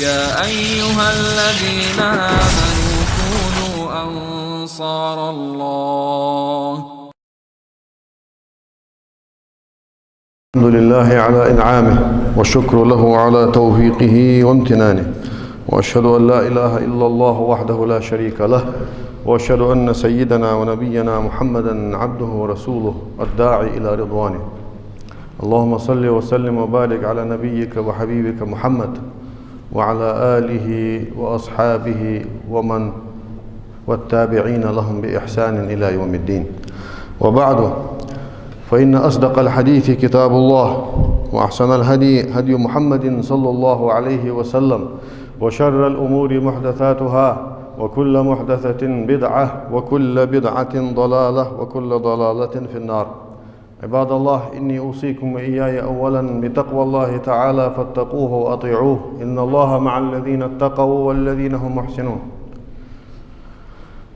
يا أيها الذين آمنوا كونوا أنصار الله. الحمد لله على إنعامه والشكر له على توفيقه وامتنانه، وأشهد أن لا إله إلا الله وحده لا شريك له، وأشهد أن سيدنا ونبينا محمدا عبده ورسوله الداعي إلى رضوانه. اللهم صل وسلم وبارك على نبيك وحبيبك محمد وعلى آله وأصحابه ومن والتابعين لهم بإحسان إلى يوم الدين. وبعد، فإن أصدق الحديث كتاب الله، وأحسن الهدي هدي محمد صلى الله عليه وسلم، وشر الأمور محدثاتها، وكل محدثة بدعة، وكل بدعة ضلالة، وكل ضلالة في النار. عباد الله، إني أوصيكم وإياي أولا بتقوى الله تعالى فاتقوه وأطيعوه، إن الله مع الذين اتقوا والذين هم محسنون.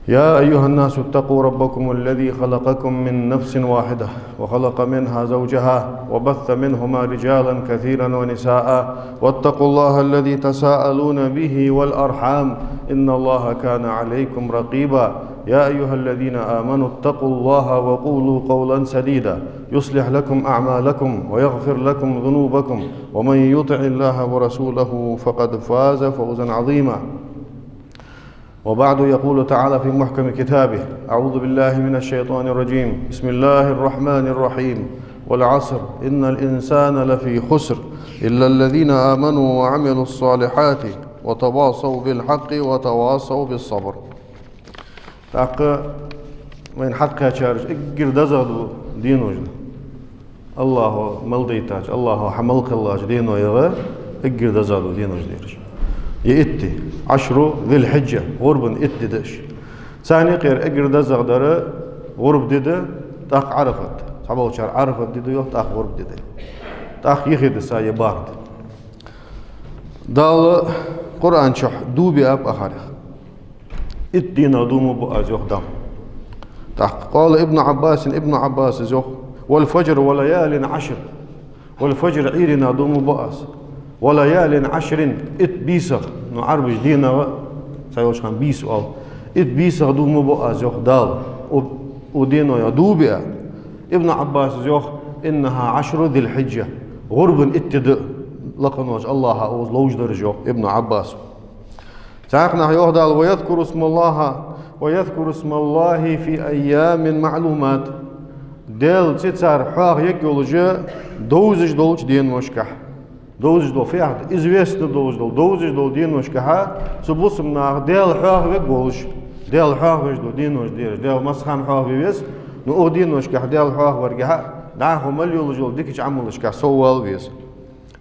يا أيها الناس اتقوا ربكم الذي خلقكم من نفس واحدة وخلق منها زوجها وبث منهما رجالا كثيرا ونساء، واتقوا الله الذي تساءلون به والأرحام، إن الله كان عليكم رقيبا. يا أيها الذين آمنوا اتقوا الله وقولوا قولا سديدا يصلح لكم أعمالكم ويغفر لكم ذنوبكم، ومن يطع الله ورسوله فقد فاز فوزا عظيما. وبعد، يقول تعالى في محكم كتابه: أعوذ بالله من الشيطان الرجيم، بسم الله الرحمن الرحيم، والعصر إن الإنسان لفي خسر إلا الذين آمنوا وعملوا الصالحات وتواصوا بالحق وتواصوا بالصبر. تاق من حقها شارج اقر دزغدو دينو جد الله ملديتاج الله حملك الله دينو يغا اقر دزغدو دينو جديرش يأتي 10 ذي الحجة غرب اتي دش ثاني قير اقر دزغدر غرب ديده تاق عرفت صعبه شار عرفت ديده يوم تاق غرب ديده تاق يخيد سايا بارد دال قرآن شح دوبي اب اخارخ اتينا دومو بؤاز يخدم. قال ابن عباس زوخ: والفجر وليال عشر، والفجر عيرنا دومو بؤاز، وليال عشر ات بيسغ نعربش دينا سيوش خان بيس او ات بيسغ دومو بؤاز يخ دال ودينو يدوبئ. ابن عباس زوخ: انها 10 ذي الحجة غرب اتدئ لقنوش الله اوز لوج درجو. ابن عباس ساقنا يهدال ويذكر اسم الله في أيام معلومات. دل تسار حاغ يكولجا دوزج دولج دين مشكح دوزج دول فيعد إزويست دوزج دول دين مشكحا سبوسمنا دل حاغ يكولج دل حاغ يجدو دين مش دير دل مسخان حاغ يويس نو دين مشكح دل حاغ ورجها دعه مليول جول ديكش عملش كح سوال ويس.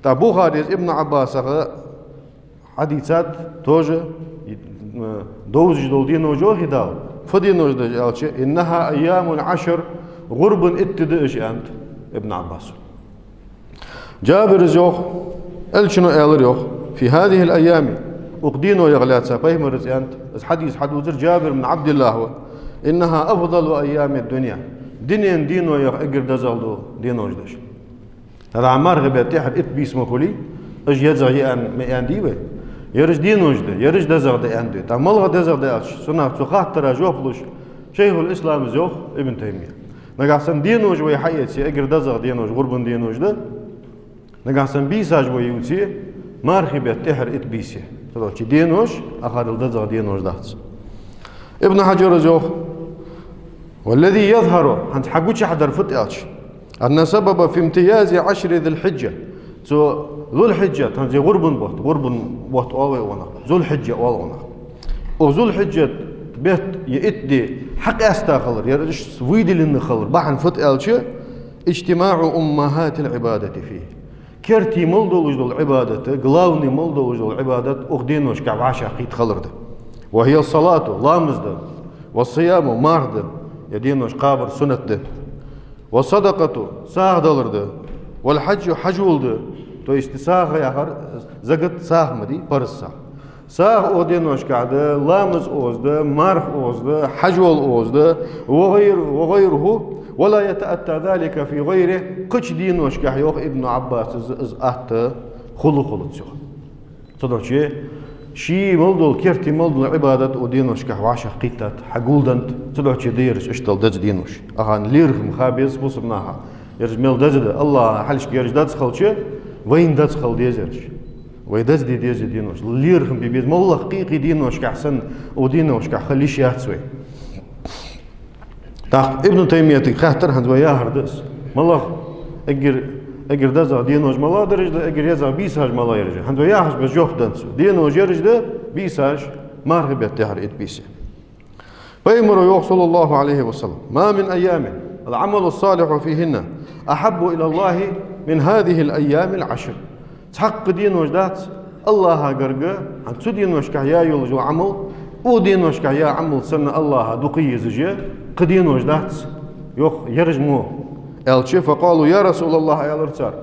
تا بخاري ابن عباس حديثات توجه دوزج دول دينو جو هدال فدينو جو إنها أيام 10 غرب اتدئش أنت. ابن عباس جابر زوخ الشنو يوخ في هذه الأيام أقدينو يغلات سابيه مرز أنت حديث حدوزر جابر بن عبد الله إنها أفضل أيام الدنيا دينو يغ اقر دزالدو دينو جدش. هذا عمار غبات يحر ات بيسمو كولي اج يزغي أن ميان ديوه يرج دينوج ده يرج دزغ ده عنده تعملها دزغ ده سنة تخاط ترى جوفلوش شيخ الإسلام زوخ ابن تيمية نقاسن دينوج ويحياتي اقر دزغ دينوج غربن دينوج ده نقاسن بيساج ويوتي مارخي بيتحر ات بيسي تلوشي دينوج اخر الدزغ دينوج دهت. ابن حجر زوخ: والذي يظهر انت حقوش حدر فتقاتش أن سبب في امتياز 10 ذي الحجة ذو الحجة تنزي غرب بوت أوي ونا ذو الحجة والونا وذو الحجة بيت يأتي حق أستاخلر يرجش سويدي لين خلر بحن فت ألشة اجتماع أمهات العبادة فيه كرتي ملدو وجد العبادة قلاوني ملدو وجد العبادة أخدين وش كعب عشا قيت خلر ده وهي الصلاة لامز ده والصيام مارد يدين وش قابر سنة ده والصدقة ساغ دلر ده والحج حجول ده تو استساغ ياخر زغت ساغ مدي برسا ساغ اودينوش كاده لامز اوزده مارف اوزده حجول اوزده وغيره ولا يتأتى ذلك في غيره قش دينوش كاح يوخ ابن عباس از ات خلو خلو تدوشي شي ملدول كيرتي ملدول عبادة ودينوش كهواشة قيتات حقولدنت تدوشي ديرش اشتل دز دينوش أغان ليرخ مخابيز بوصبناها يرج ميل دزد الله حلش يرج دز خلشي وين دز خل ديزرش ويدز دي ديز دينوش ليرخ بيبيز مالله حقيقي دينوش كحسن ودينوش كخليش يهتسوي تاق ابن تيمية خاطر هنزوا يا هردس مالله اگر دزا دينوش مالا درج اگر يزا بيساج مالا يرجع هنزوا يا هش بجوف دنسو دينوش يرج ده بيساج مرغب يتهر ات بيسه فيمر صلى الله عليه وسلم ما من أيام العمل الصالح فيهن أحب إلى الله من هذه الأيام العشر تحق دينوش دات الله قرقه عن تو دينوش كهيا يولجو عمل او دينوش كهيا عمل سنة الله دقي زجي قدينوش دات يوخ يرجمو الشي فقالوا يا رسول الله يا الارتار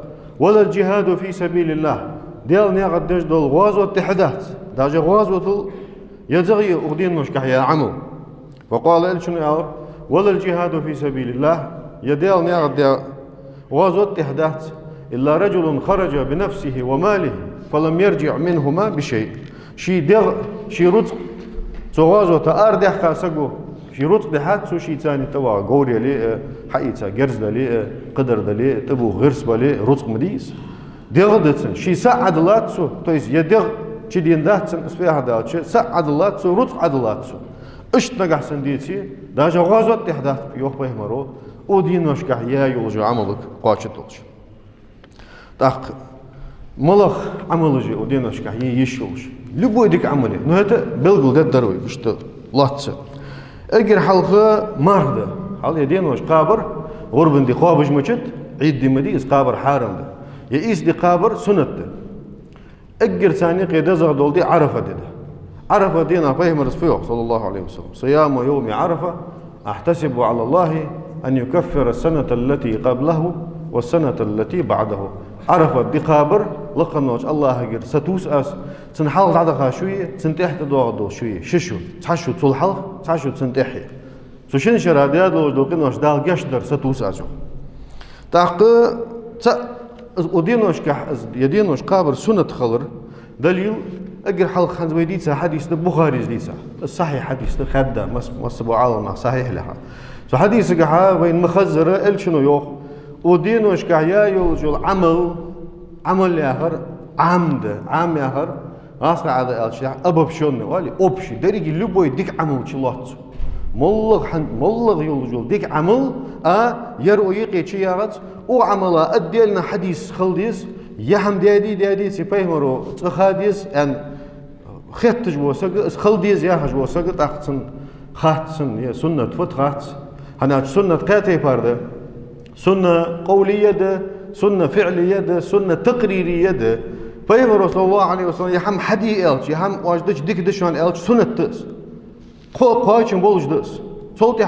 ولا الجهاد في سبيل الله ديال نيغد دجدل غوازو التحدات داجي غوازو يزغي ودينوش كهيا عمل وقال الشنو ولا الجهاد في سبيل الله يديال نيغد غوازو التحدات إلا رجل خرج بنفسه وماله فلم يرجع منهما بشيء شي دغ شي رزق تغازو تأردح كاسقو شي رزق دحات سو شي تاني توا غوري لي حقيقة جرز لي قدر لي تبو غرس بالي رزق مديس دغ دتسن شي سعد لاتسو تويس يدغ شي دين داتسن اسفيها داتش سعد لاتسو رزق عدلاتسو اشت نجحسن ديتي داجا غازو تحدات يوخ بهمرو ودينوش كحيا يولجو عملك قاشتولش так ملخ عملجي ودينوش كحيا يشولش любой ديك عملي но это белгл ده дорой что латса اجر حلقه مرده حال يدينوش قابر غربن دي خوابج مچت عيد دي مديس قابر حارم ده يئيس دي قابر سنت ده اجر ثاني قيد زغدول دي عرفه ده عرفه دينا فهم رسول صلى الله عليه وسلم صيام يوم عرفه احتسب على الله ان يكفر السنه التي قبله والسنه التي بعده عرفت دي قابر لقنوش الله غير ستوس اس تنحل عدها شويه تنتحت دوغدو شويه ششو تحشو طول حلق تحشو تنتحي سوشين شراديا دو قنوش دال قشدر ستوس اسو تاق ودينوش يدينوش قابر سنه خلر دليل اجر حلق خنز ويديتسا حديث البخاري ديتسا الصحيح حديث الخدة مصبو عالم صحيح لها سو حديث قحا وين مخزره ال شنو يوخ ودينوش كهيا يولجو عمل ياخر عام ياخر غاسق على الشيء ابب شون والي اوبشي دريجي لبوي ديك عمل شلوت ملغ يولجو ديك عمل يرو يقي ياغت او عملا اديلنا حديث خلديس يهم دادي سيبيمرو تخاديس ان خطج وسق خلديس يا حج وسق تاختن خاتسن يا سنه فتخات هنا سنه قاتي بارده سنة قولية ده سنة فعلية ده سنة تقريرية ده فيما رسول الله عليه وسلم يحم حدي إلش يحم واجدش ديك دشان إلش سنة تس قايشن بولج دس صوتي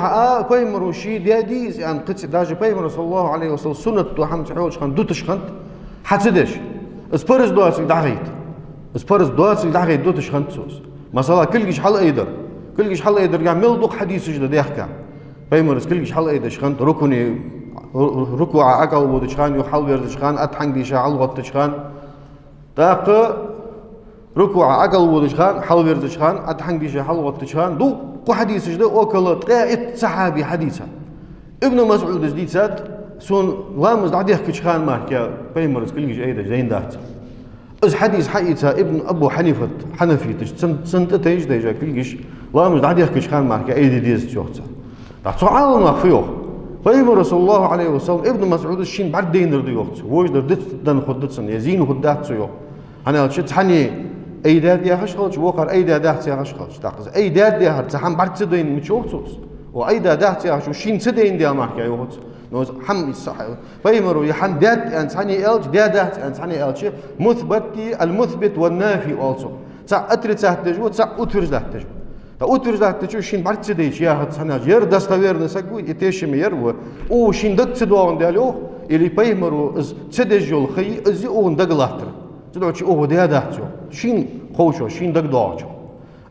فيما روشي دياديز يعني قتس داج فيما رسول الله عليه وسلم سنة تو حم تحوش خان دوتش خانت حتسدش اسبرز دواسك دعيت اسبرز دواسك دعيت دوتش خانت سوس مثلا كلش حل ايدر قام ملدق حديث جدا ديحكا فيما رس كلش حل ايدر خانت ركني ركوع عقل ودشخان يحل ويردشخان أتحنق ديشا علغة دشخان تاق ركوع عقل ودشخان حل ويردشخان أتحنق ديشا حلغة دشخان دو قو حديث جدا وكلا تقاعد صحابي حديثا ابن مسعود جديد سون لامز دعديه كشخان ماركا بيمرز كلش ايدا زين دات از حديث حقيقة ابن ابو حنيفة حنفي سنت تيج ديجا كلش لامز دعديه كشخان ماركا ايدي ديز تشوختا دعتو عالم مخفيوخ فيما رسول الله عليه وسلم ابن مسعود الشين بعد دينر دي وقت وجدر دت دن خدتسن يزين خدات سو انا شت حني اي داد يا خشخلش وقر اي داد يا خشخلش تاقز اي داد يا تحم بعد تدين مشوكتوس واي داد يا شو شين تدين دي مارك يا وقت نوز حم الصح فيما رو يحن داد ان ثاني الج داد ان ثاني الج مثبت المثبت والنافي also تاع اتري تحت جو تاع اترج تحت جو утверждать ты шин барцидеич я хат санаж ер достоверность агуй и тешим ер о шин дак цидуан дяло или пеймеру из цедежол хай из он даглатр цедоч о дядачо шин хоушо шин даг доачо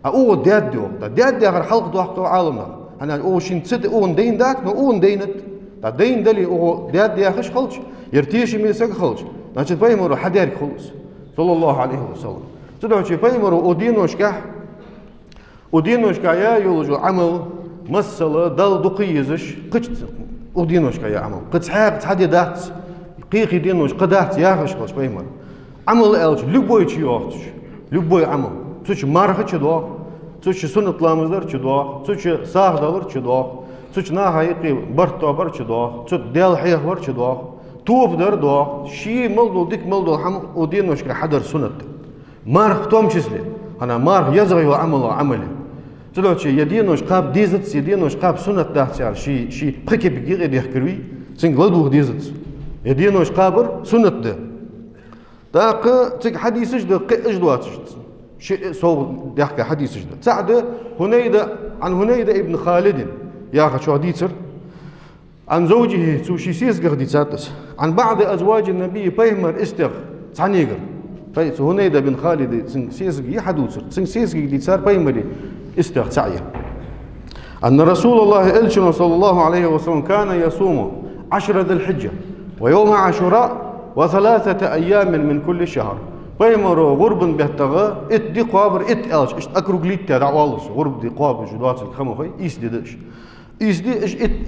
о дяддо дядда гар халк доахто عالمنا انا о шин цед он дейн дак но он дейнет да дейн дали о дядда я хаш халч ертешим есак халч значит пеймеру хадер хулус صلى الله عليه وسلم تدعوشي بيمر ودينوشكا يا يولجو عمل مسألة دل دقيزش قشت ودينوشكا يا عمل قد حاجة حد دات قيقي دينوش قدات يا خش بيمر عمل ألش لبوي تشيوش لبوي عمل تش مارخ تشدوا تش سنة لامزدر تشدوا تش ساهدلر تشدوا تش ناهايقي برتوبر تشدوا تش دل حيهور تشدوا توب در دوا شي ملدول ديك ملدول حم ودينوشكا حدر سنة مارخ توم شسلي أنا مارخ يزغي عملي تلوشي يدينوش قاب ديزت يدينوش قاب سنة دهتيار شي بخكي بقير يديه كروي تنق لدوه ديزت يدينوش قابر سنة ده داق تك حديثش ده اجدواتش شيء صو يحكي حديثش ده سعد هنيدة ابن خالد يا أخي شو ديتر عن زوجه سوشي سيسقر ديتاتس عن بعض أزواج النبي بيهمر استغ تعنيقر فايت هنيدة بن خالد سيسق يحدوتر سيسق ديتار بيهمري استغ تعيه أن رسول الله إلشن صلى الله عليه وسلم كان يصوم 10 ذي الحجة ويوم عاشوراء و3 أيام من كل شهر بيمرو غرب بهتغى دي قابر إلش إشت أكرو قليت دعوالش غرب دي قابر جدوات الخمخي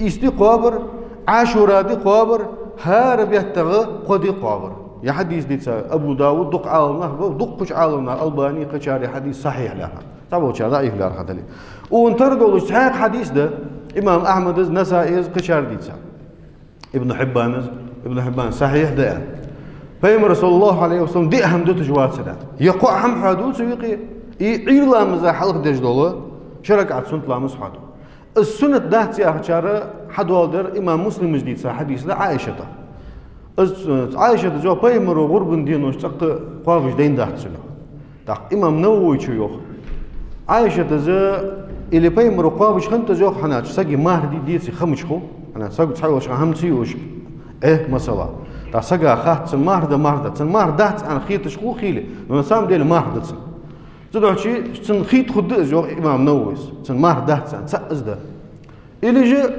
إيسدي قابر عاشوراء دي قابر هار بهتغى قدي قابر يا حديث دي أبو داود دق عالنا دقش عالنا الباني قشاري حديث صحيح لها طبعا شا ضعيف لها خدلي وانتردوا هاك حديث ده إمام أحمد نسائي قشار دي ابن حبان صحيح ده فيما رسول الله عليه وسلم دي أهم دو تجوات سدات يقع هم حدود سويقي يعير لامزا حلق ديش دولة شرك عد سنة لامز حدو السنة دهت يا أخشارة حدوالدر إمام مسلم جديد سا حديث ده عائشة جو بيمر غرب دينوش تق قابش دين دهت سنة تق إمام نووي شيوخ عائشة زا اللي بيمر قابش خنت جوخ حناش ساقي ماهر ديتي خمش خو أنا ساقي تحاوش همتي وش مسألة تا ساقا خاط تن ماهر دهت أنا خيتش خو خيلي لما سام ديل ماهر دتن تدعو شي تن خيت خد جوخ إمام نوويس تن ماهر دهت أن تسأز ده اللي جا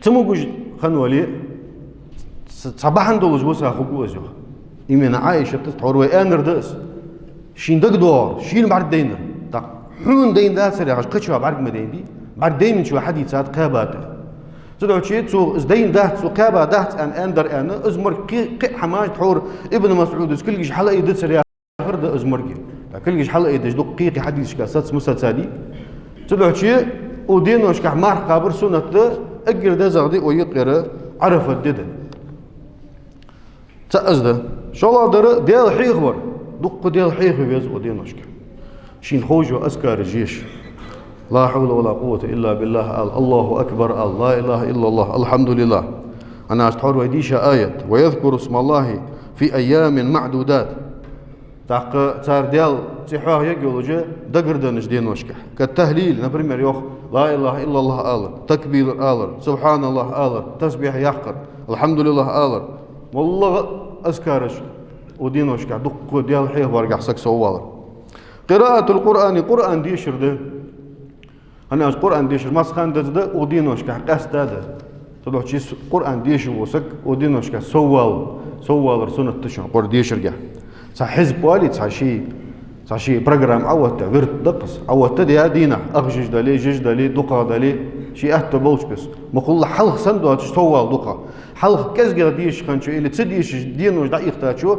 تموجج خنولي صباحا دولج وسا خوكو أزوخ إيمان عايشة تستعور أنر دس شين دق دوار شين بعد دينر تا حون دين ده سريع عش قشوا بعد ما دين دي بعد دين من شو حديثات قابات تدعو شيء تو دين ده تو قابا ده أن أندر أنا أزمر قي حماج تحور ابن مسعود كل جيش حلقة يدت سريع آخر ده أزمر كل جيش حلقة يدش دق قي حديث كاسات مسلسلي تدعو شيء ودين وش كحمار قابر سنة ده أجر ده زغدي ويقرأ عرف الدده تأز ده شو الله در ديال حيخبر دق ديال حيخ بيز ودين وش شين خوج وأذكار الجيش لا حول ولا قوة إلا بالله الله أكبر لا إله إلا الله الحمد لله أنا أشتحر ويديش آية ويذكر اسم الله في أيام معدودات تار ديال تحوه يقول جاء دقر دنش دين وشكح كالتهليل نبرمير يوخ لا إله إلا الله آلر تكبير آلر سبحان الله آلر تسبيح يحقر الحمد لله آلر والله أذكارش ودين وشكح دق ديال حيه وارقع سكس ووالر قراءة قرآن ديشر ده أنا قرآن ديشر مسخان ده ودين وشكح قاس ده تلوح شيء قرآن ديشر وسك ودين وشكح سوال سنة تشن قر ديشر جه صح حزب والد صح شيء برنامج عوضته ورد دقص عوضته دي دينا أخجج دلي جج دلي دقة دلي شيء أهتبولش بس مقول حلق صندوق سوال دقة حلق كذا ديش كان شو اللي تديش دين وش دقيق تاشو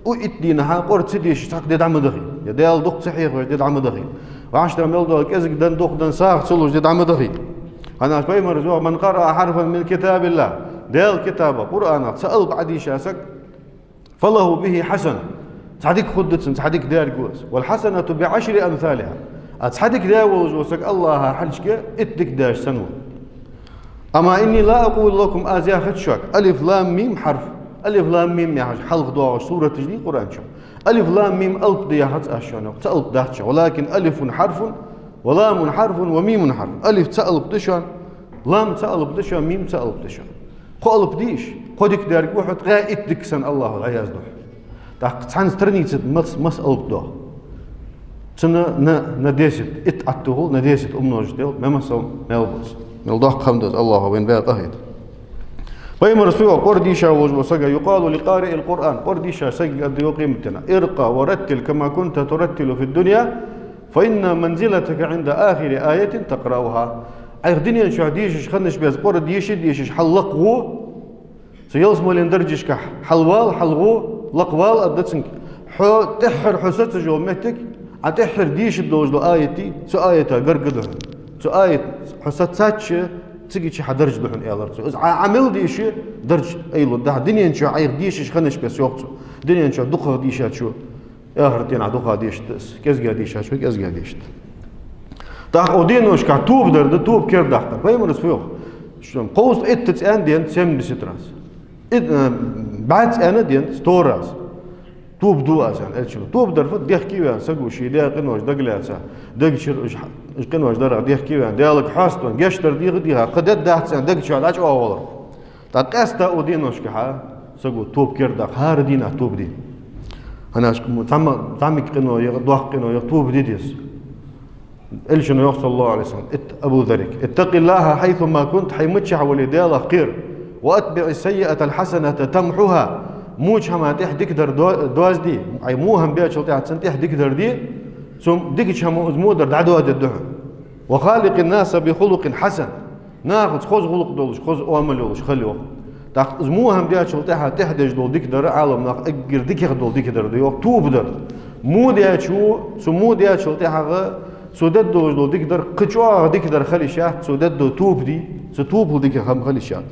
وإتدينها قر تديش تاك دعم دغي يدال دق صحيح وش دعم دغي وعشرة ملدو كذا دن دق دن ساق صلوش دعم دغي أنا أشبه مرزوع من قرأ حرفا من كتاب الله دال كتابه قرآن سأل بعدي شاسك فله به حسنة تصحدك خدتن تصحدك دار جوز والحسنة ب10 أمثالها تصحدك دار وجوسك الله حلشك اتك داش سنو أما إني لا أقول لكم أزيا خدشك ألف لام ميم حرف ألف لام ميم يا حج حلق دعاء سورة تجديد قرآن شو ألف لام ميم ألف ديا حج أشانو تألف دهش ولكن ألف حرف ولام حرف وميم حرف ألف تألف دشان لام تألف دشان ميم تألف دشان قلب ديش قدك دار جوحد غا اتك سن الله العياذ بالله تحن سترنيت مس ألب ده سنة نديست اتعته نديست نوجدل ما مسوا ملبس ملضاق خمدز الله وين بيت أهيد بيمر سوى قرديشا وسجى يقال لقارئ القرآن قرديشا سجى قد يقيمتنا ارقى ورتل كما كنت ترتل في الدنيا فإن منزلتك عند آخر آية تقرأها. أي دنيا شو ديش خنش بيز قرديش ديش حلقو سيلس مولين درجش كح حلوال حلغو لقوال أدتسنك حو تحر حسات جومتك عتحر ديش الدوج دو آيتي سو آيتا قرقدها سو آيت حسات ساتش تيجي شي حدرج دحن إيلر سو عمل ديش درج أيلو ده دنيا شو عيق ديش خنش بس يوقتو دنيا شو دقة ديشات شو آخرتين عدقة ديش تس كز قاديشات شو كز قاديش تاخ أودينوش كتوب درد توب كير دحتر فيمرس فيوخ شو قوس إتت أندين سم بستراس بعد أنا دين ستوراس توب دواس يعني إيش توب درفت ديخ كيوان سقوشي ديخ قنوش دقلاتها دقشر إيش قنوش درا ديخ كيوان ديالك حاستون جشتر ديخ ديها قدد دهتسان دقشر علاش أول تقاستا أودينوش كها سقو توب كيردق هار دينا توب دي أنا أشكم تعمك قنو يضوح قنو يطوب ديديس إيش إنه يوصل الله عليه وسلم أبو ذرك اتق الله حيثما كنت حيمتشع ولديالة خير وأتبع السيئة الحسنة تمحها موش هما تح دكدر دواز دي أي موهم بيا شلتي تح دكدر دي ثم دكش هم أزمودر دعوة الدحى وخالق الناس بخلق حسن ناخذ خذ خلق دولش خذ أمل دولش خليه تاخ أزموهم بيا شلتي تحدج دول دكدر عالم ناخ أجر دكير دول دكدر دي توب در مو ديا شو سمو ديا شلتي حاجة سودد دول دكدر قشوا دكدر خليشات سودد توب دي ستوب دكير هم خليشات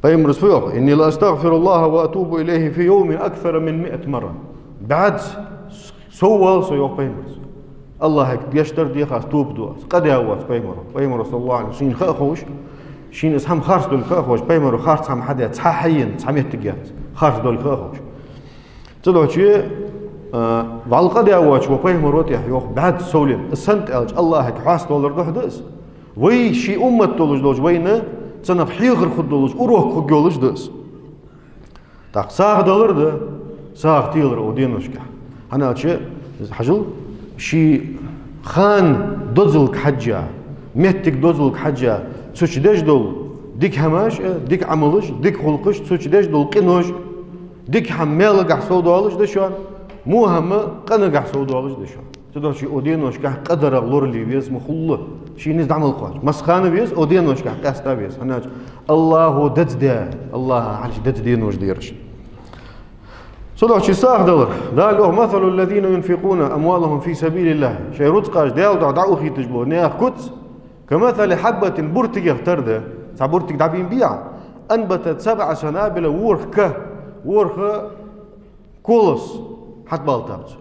فيمرس فيوخ إني لا أستغفر الله وأتوب إليه في يوم أكثر من 100 مرة بعد سوال سيوخ فيمرس الله هيك بيشتر دي خاص توب دواس قد يهوات فيمرس صلى الله عليه وسلم شين خاخوش شين اسهم خارس دول خاخوش فيمرو خارس هم حدا تححين تحميت تجات خارس دول خاخوش تلو شيء قد يهوات وفيمرو يوخ بعد سولين السنت ألج الله هيك حاس دولار دحدس وي شي أمة دولج دوج وينه تنا بحيغر خدولج أروح خجولج دس تاق ساق دولار ده ساق تيلر ودينوش كه أنا أشي حجل شي خان دوزلك حجة مهتك دوزلك حجة سوش ديش دول ديك هماش ديك عملش ديك خلقش سوش ديش دول قنوش ديك حمالة قح سودالج دشان مو هم قنا قح سودالج دشان تدور شي أودينوش كه قدر غلور اللي بيز مخلة شي ناس دعم القاج مسخانة بيز أودينوش كه قاستا بيز هناك الله دت ده الله عالش دت دينوش ديرش صدق شي ساق دولار ذا مثل الذين ينفقون أموالهم في سبيل الله شي رزقاش ديال دعو خي تجبو نياخ كتس كمثل حبة برتق يخترده سا برتق دعبين بيع أنبتت 7 سنابل ورخ كولس حتى بالتابس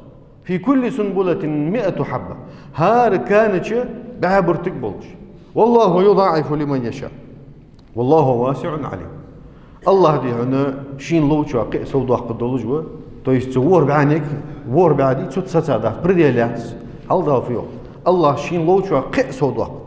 في كل سنبلة 100 حبة هار كانت بها برتق بولش والله يضاعف لمن يشاء والله واسع عليم الله دي هنا شين لوچا قيس وداق قدولج و تو يستور بعانك ور بعدي تشوت سادا بريديلات هل دا فيو الله شين لوچا قيس وداق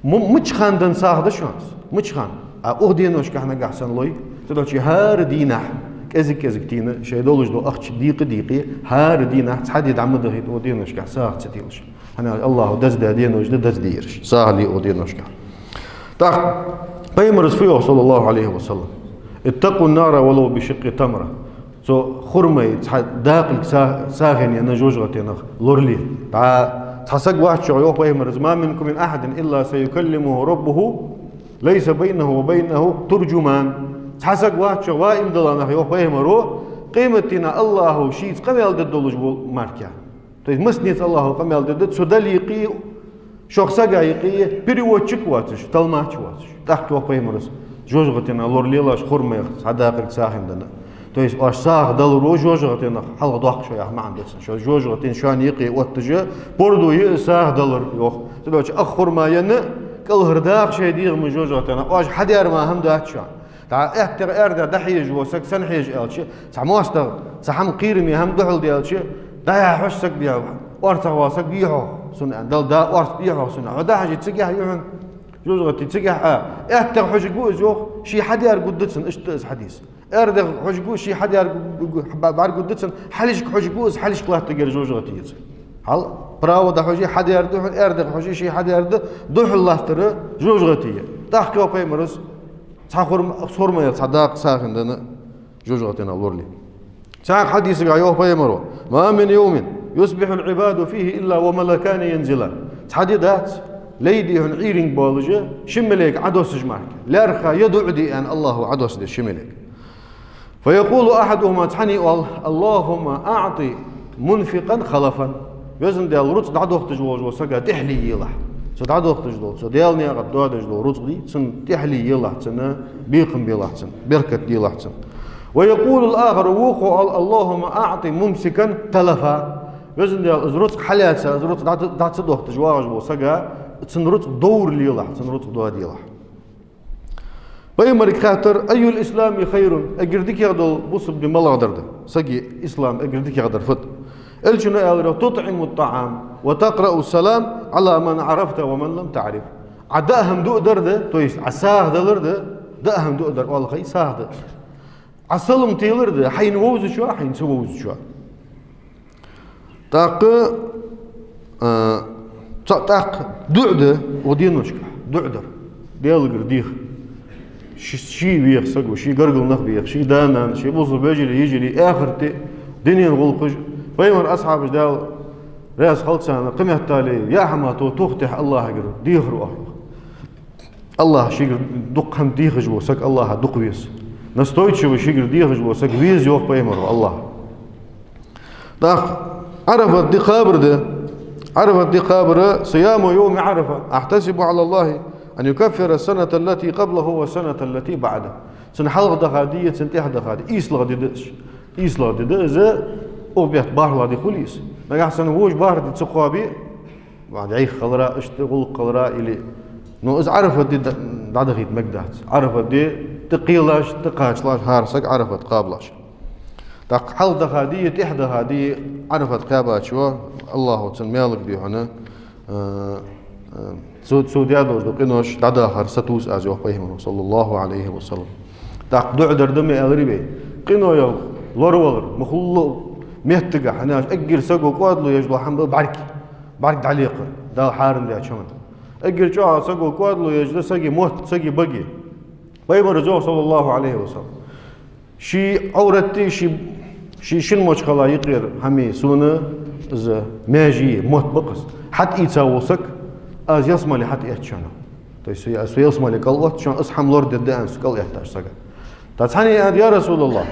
مش خاندن ساخد شانس مش خان اودينوش كحنا قحسن لوي تدوشي هار دينح كزك تينا شي دولج دو اخش دقيقي هار دينح تحدد عمد هيت اودينوش كح ساخ تتيلش انا الله دز دينوش دز ديرش ساهلي اودينوش كح تاخ بيمرس فيه صلى الله عليه وسلم اتقوا النار ولو بشق تمرة سو خرمي داقل ساخن ينا جوجغتين لورلي تحسق واحد شعيوه بيمرز ما منكم من أحد إلا سيكلمه ربه ليس بينه وبينه ترجمان تحسق واحد شعوائم دلانه يوه بيمرو قيمتنا الله شيء قميل ددولج ماركا طيب مسنيت الله قميل دد سو دليقي شخصا يقي بريوتشك واتش تلماتش واتش تحت وه بيمرز جوجغتنا لورليلاش خرمي صداقل ساخن دنا то есть аш сах дал рожожгатен хал дах шо яхма андес шо жожгатен шан йқи оттыжы порду й сах далар йох то ч ахурма яны кал хырдақ шей дигм жожгатен аш хадяр ма хам дача та эхтер эрда дахиж восак санхиж элчи самоста сахам қирми хам духл диалчи да хошсак бия орта васак бихо сун дал да орт бихо сун да хажи тсигah юн جوزغتي تسقح احتر حجقوز يوخ شي حد يار قدتسن اشتز حديث اردغ حجقوز شي حد يار بعد قدتسن حلشك حجقوز حلشك لا تقر جوزغتي يز هل براو ده حجي حد يار اردغ حجي شي حد يار دوح الله ترى جوزغتي تحكوا بيمرس صورما صداق ساخن دنا جوجتنا لورلي ساق حديث قايوه بيمرو ما من يوم يصبح العباد فيه الا وملكان ينزلان حديدات ليدي هن عيرين بولجه شملك عدوس جمارك لارخا يدعدي ان الله عدوس دي شملك فيقول احدهما تحني اللهم اعطي منفقا خلفا يزن ديال روت دعدوخ تجوج وسقا تحلي يلا دعدوخ تجدو ديالني قد دودجدو روت دي تن تحلي يلا تن بيقم بيلا تن بركه يلا تن ويقول الاخر وقو اللهم اعطي ممسكا تلفا يزن ديال ازروت حلات ازروت دعت دوخ تجواج وسقا تنروت دور ليلا تنروت دور ليلا بيمرك خاطر اي الاسلام خير اجردك يغدو بصب دي ملغدر سقي اسلام اجردك يغدر فت الجنة قالوا تطعم الطعام وتقرأ السلام على من عرفت ومن لم تعرف عداهم دو درده تويس عساه دلرده داهم دو در والله خي ساه ده عسلم تيلرده حين ووز شو حين سووز شو تاق دعده ودينوش دعدر ديالغر ديخ شي بيخ سقو شي قرقل نخ بيخ شي دانان شي بوصل بيجري يجري اخر دنيا غلقج فيمر أصحاب جدال رأس خلصان قمة التالي يا حماتو تختح الله يقر ديخر الله شيقر دق هم ديخ جوسك الله دق ويس نستويتش وشيقر ديخ جوسك ويز يوق بيمر الله داخ عرف الدقابر ده عرف الدقابر صيام يوم عرفة أحتسب على الله أن يكفر السنة التي قبله والسنة التي بعده سنحلق دخادية سنتيح دخادية إيسلغ ديدش إيسلغ ديدش وبيت بارلا دي خليس ما أحسن ووج بار دي تسقابي بعد عيخ خضراء اشتغل خضراء إلي نو إذا عرفت دي دعدغيت مقدات عرفت دي تقيلاش تقاشلاش هارسك عرفت قابلاش تاق حل دخادية إحدى هذه عرفت قابات شو الله تنميالك دي هنا سوديادوش دو قنوش دعداخر ستوس أزيوه بيهمه صلى الله عليه وسلم تاق دعدر دمي أغربي قنو يو لورولر مخلو مهتقع هناش اجر سقو قوادلو يجلو حمد بارك دعليق دا حارم دا شمن اجر شو سقو قوادلو يجلو سقي موت سقي بقي بيمر رجوع صلى الله عليه وسلم شي عورتي شي شن موش خلا يقير همي سونا از ماجي موت بقص حتى يتساوسك از يسمى حتى يتشانا تو يسمى لقلوت شان اصحم لورد دانس قل يحتاج سقا تتحني يا رسول الله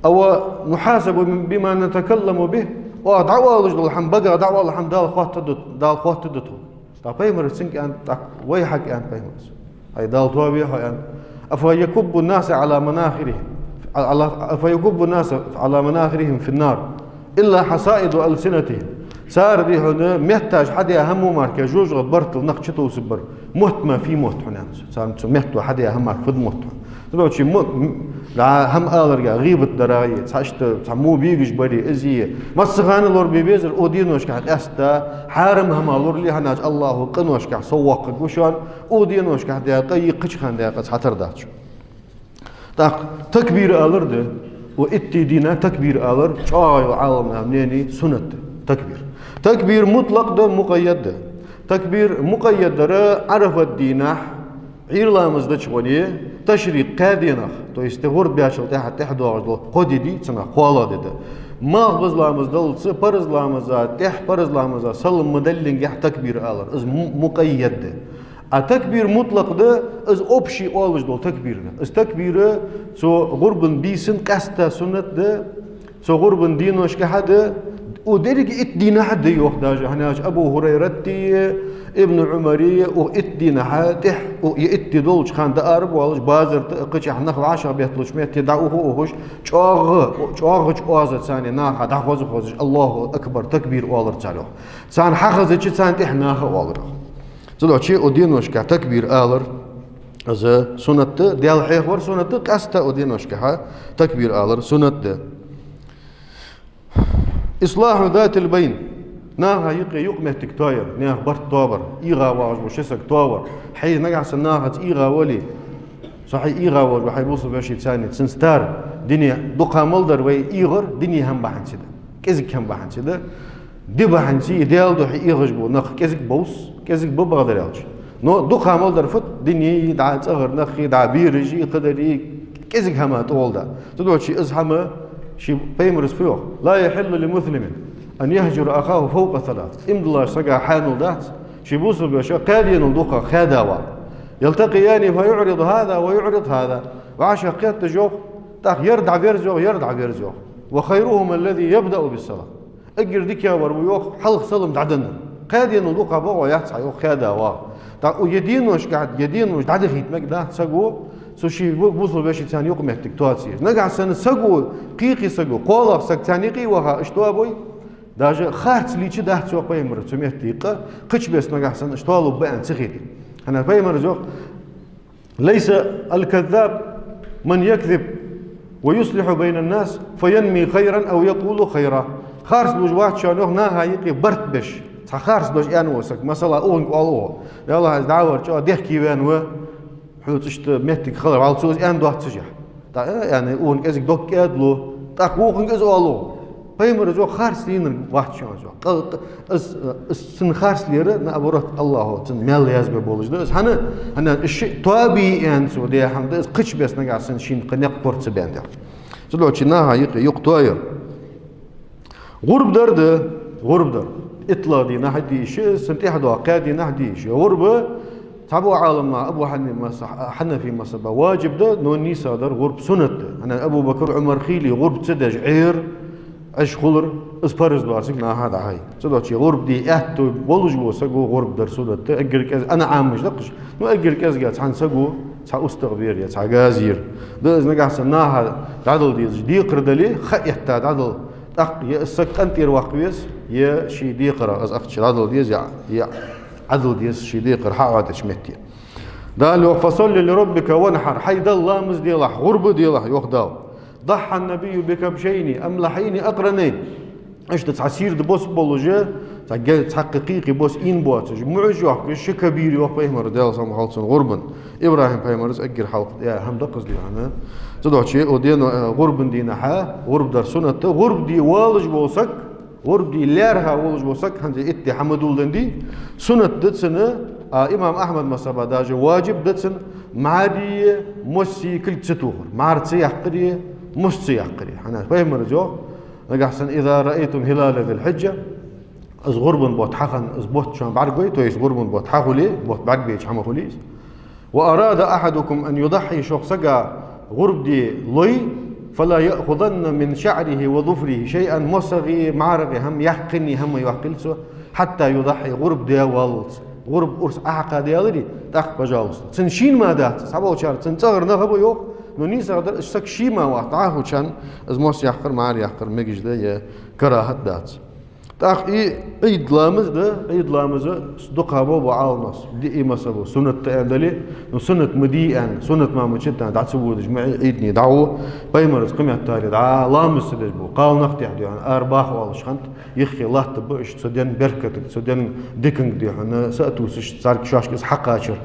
أو نحاسب بما نتكلم به ودعوة لجل الحم بقى دعوة الحم دال خوات تدتو تا بيمر سنك أن ويحك أن بيمر أي دال توابيها أن أفيكب الناس على مناخرهم أفيكب الناس على مناخرهم في النار إلا حصائد ألسنتهم صار دي هنا محتاج حد أهم مارك جوج غبرت النقشته وسبر موت ما في موت هنا صار محتاج حد أهم مارك فد موت دلوقتي شيء هم آلرجع غيبة دراية تعشت تعمو بيجش بري إزية ما السخان اللور بيبيزر أودينوش كحد أستا حارم هم اللور اللي هناج الله قنوش كح سواق وشان أودينوش كحد يقي قش خان ده حتر داتش تكبير آلرده وإتي دينا تكبير آلر شاي عالم منيني سنة تكبير مطلق ده مقيد ده تكبير مقيد ده عرفت دينا عيرلامز ده شوانيه تشريق قادينخ تو يستغور بياشل تحت دوغ قودي دي تنا قوالا ده ما بزلامز دلص برزلامز تح برزلامز سلم مدلين يح تكبير آلر از مقيد ده التكبير مطلق ده از أبشي أولج دول تكبير ده از تكبير سو غربن بيسن كاستا سنة ده سو غربن دينوش كحد ودرج اتدينا حد يوخداج هناج أبو هريرة ابن عمرية واتدينا حاتح ويأتي دولش خان دارب والش بازر قش احنا خلاشة بيطلش ميت يدعوه وهوش شاغ ثاني ناخا دعوز خوز الله أكبر تكبير والر تعالى ثان حخز إيش ثان تحناخ والر زلوا شيء ودينوش كتكبير آلر از سنة ديال حيخور سنة قاستا ودينوش كها تكبير آلر سنة إصلاح ذات البين ناها يقمه تكتاير ناه برت طابر إيغا واج وشسك طابر حي نقعس ناها إيغا ولي صحيح إيغا واج وحي بوصل باشي ثاني تنستار دنيا دقا ملدر وي إيغر دنيا هم بحن سيدا كزك هم بحن سيدا دي بحن سي ديال دو حي إيغش بو نخ كزك بوس كزك ببغدر يالش نو دخا مال درفت دنيا دع تصغر نخي دع بيرجي قدري كزك هما طول ده تدوت شيء إزحمه شيء بيمرس فيه لا يحل لمسلم أن يهجر أخاه فوق ثلاث إمد الله سجى حانو دات شي بوصل بشا قادين الدخا خداوا يلتقيان فيعرض هذا ويعرض هذا وعشاقات تجوخ تاخ يردع فيرزوخ وخيرهم الذي يبدأ بالصلاة أجر ديك يا ورميوخ حلق سلم دعدن قادين الدخا بقى يحصى يوخ خداوا تا ويدينوش قاعد يدينوش دعد خيت مقدار سجو سوشي بوصل بشي ثاني يوم محتاج تواتسير نقع سنة سجو قيقي سجو قولا سك ثاني قي وها اشتوابوي داجة خارج ليش ده سوق بيمر تسميه دقيقة قش بس نقع سنة اشتوالو بين سخيت أنا بيمر زوق ليس الكذاب من يكذب ويصلح بين الناس فينمي خيرا أو يقول خيرا خارج لوجوات شانوه ناها يقي برت بش خارج دوش أنوسك مثلا أون قالوه يلا دعوة شو دحكي وينو حوت اشت مهتك خلر على صوص أن دوت سجح يعني أون كذا دوك أدلو تقوقن كذا قالوه بيمر زوق خارج لين واحد شو زوق السن خارج ليرة نعبرت الله تن مال يزبي بولج ده هنا الشيء طبيعي يعني سوديا حمد قش بس نقع سن شين قناق بورت سبان ده تلو شناها يقطاير غرب در إطلاق دي نهدي شيء سنتي حد واقعي نهدي شيء غربة تابو عالمنا أبو حنفي مصبا واجب ده نوني صادر غرب سنة أنا أبو بكر عمر خيلي غرب تدج عير أش خلر أسبارز دواسك نا هذا هاي صدق شيء غرب دي أهتو بولج بوسقو غرب در سنة أجر كذا أنا عام مش دقش نو أجر كذا جات عن سقو تاع أستغفر يا تاع جازير ده إذا نقع سناها عدل دي قردلي خيّت عدل يا السكنتير واقويس يا شي ديقرا از اخت عدل ديز يا عدل ديز شي ديقر حاوات شمتي دا لو فصل لربك وانحر حيد الله مز ديله غرب ديله يوخداو ضحى النبي بكبشين املحين اقرنين ايش تسعسير دبوس بولوجا تحقيقي بوس ان بوات معج يوخ شي كبير يوخ بيمر ديل سم حالسن غربن ابراهيم بيمرز اجر حلق يا هم دقز لي انا صدق شيء ودين غرب دينا حا غرب در سنة غرب دي والج بوسك غرب دي لارها والج بوسك هنزي اتي حمدول دي سنة دتسنة إمام أحمد مصابة داجة واجب دتسن معادي مسي كل تستوخر معرتسي يحقري مسي يحقري حنا فاهم رجوع نقحسن إذا رأيتم هلال ذي الحجة از غرب بوت حقن از بوت شان بعرقوي تويس غرب بوت حقولي بوت بعرقوي شحمه خليس وأراد أحدكم أن يضحي شخصا غرب دي لوي فلا يأخذن من شعره وظفره شيئا مصغي معرقي هم يحقني هم يحقلسه حتى يضحي غرب دي والت غرب أرس أحقا ديالري تاق بجالس تنشين ما دات سبعة شهر تنتظر نخبو يوك نونيس قدر اشتك شيما وقطعه كان از موس يحقر معار يحقر مجش ده كراهة دات تاق عيد لامز ده عيد لامز صدقها بو بعالناس دي اي مسبو سنة تأندلي سنة مديئا سنة ما مجتان دعت سبو جمعي عيدني دعوه بيمرز قمع التالي دعا لامز سدجبو قال نقطي حدي يعني أرباح والش خانت يخي الله تبقش تسدين بركتك تسدين ديكنج دي حنا سأتو سارك شاشك حقاشر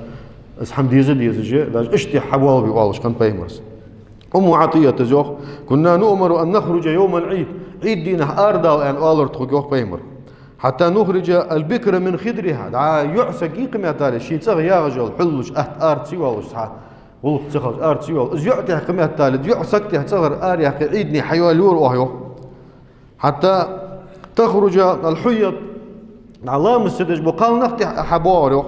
اس حمد يزد يزجي داج اشتي حوال بي والش خانت بيمرز أم عطية تزوخ كنا نؤمر أن نخرج يوم العيد عيد دينا أردال أن أولر تخوك بيمر حتى نخرج البكر من خدرها دعا يعسى قيقم يا تالي شي تغ يا رجل حلوش أرد سيوالوش غلق تخرج أرد سيوال إز يعطي حكم يا تالي يعسى تغر آريا عيدني حيوالور وهيو حتى تخرج الحيض علام السدج بقال نقطع حبواريو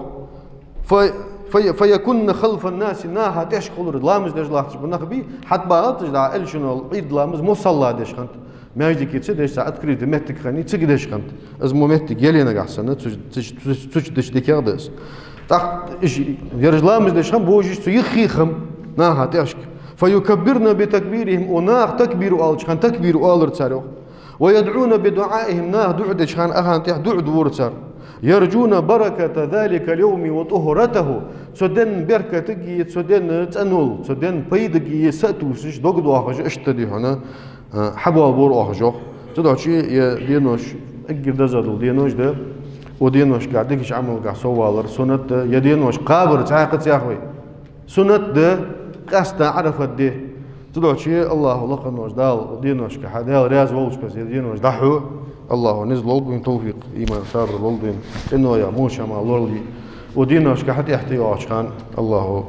فيكون خلف الناس ناها تشكل لامز دج لاحظ بنخبي حتى بقى تجدا الشنو عيد لامز مصلى دش خنت ما يجي كي تسدش ساعات كريد متك خني تسدش خنت از متك يلينا قحسن تش ديكاردس تاع ايش يرج لامز دش خم بوجش يخيخم ناها تشك فيكبرنا بتكبيرهم وناخ تكبير آل خن تكبير آل تسارو ويدعون بدعائهم ناه دعد خان اخان تح دعد ورتسار يرجون بركة ذلك اليوم وطهرته سودن بركة سودن تنول سودن بيدقي ساتوسش دقدو أخج اشتدي هنا حبوا بور أخجو تدعو شيء دينوش أجر دزادل دينوش ده ودينوش قاعدكش عمل قاع سوالر سنة يدينوش قابر تعاقد يا أخوي سنة ده قصد عرفت ده تدعو شيء الله لقنوش دال ودينوش كحدال راز ولش بس يدينوش ضحوا الله نزل والبين توفيق إيمان صار والبين إنه يا موشى مع لورلي ودين وشكا حتى احتياج كان الله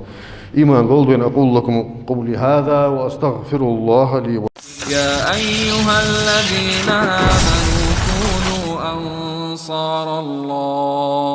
إيمان قلبين أقول لكم قولي هذا وأستغفر الله لي يا أيها الذين آمنوا كونوا أنصار الله